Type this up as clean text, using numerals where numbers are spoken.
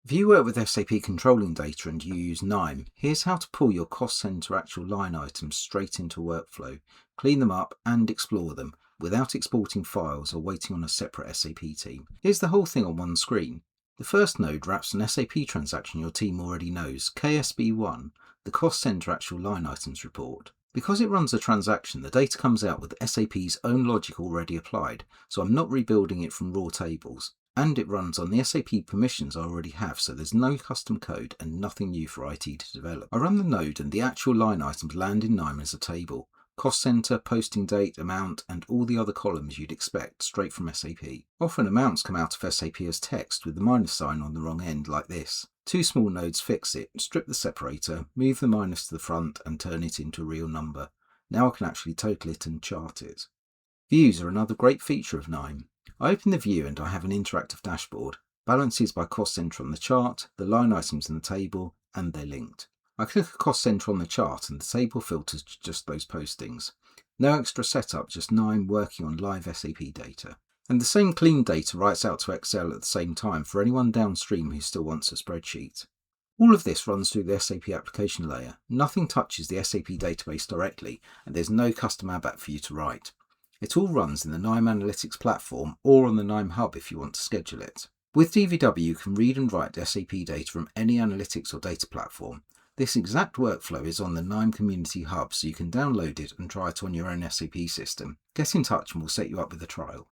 If you work with SAP controlling data and you use KNIME, here's how to pull your cost center actual line items straight into a workflow, clean them up and explore them without exporting files or waiting on a separate SAP team. Here's the whole thing on one screen. The first node wraps an SAP transaction your team already knows, KSB1, the cost center actual line items report. Because it runs a transaction, the data comes out with SAP's own logic already applied, so I'm not rebuilding it from raw tables. And it runs on the SAP permissions I already have, so there's no custom code and nothing new for IT to develop. I run the node and the actual line items land in KNIME as a table. Cost center, posting date, amount, and all the other columns you'd expect straight from SAP. Often amounts come out of SAP as text with the minus sign on the wrong end like this. Two small nodes fix it, strip the separator, move the minus to the front and turn it into a real number. Now I can actually total it and chart it. Views are another great feature of KNIME. I open the view and I have an interactive dashboard, balances by cost center on the chart, the line items in the table, and they're linked. I click a cost center on the chart and the table filters to just those postings. No extra setup, just KNIME working on live SAP data. And the same clean data writes out to Excel at the same time for anyone downstream who still wants a spreadsheet. All of this runs through the SAP application layer. Nothing touches the SAP database directly, and there's no custom ABAP for you to write. It all runs in the KNIME Analytics platform or on the KNIME Hub if you want to schedule it. With DVW, you can read and write SAP data from any analytics or data platform. This exact workflow is on the KNIME Community Hub, so you can download it and try it on your own SAP system. Get in touch and we'll set you up with a trial.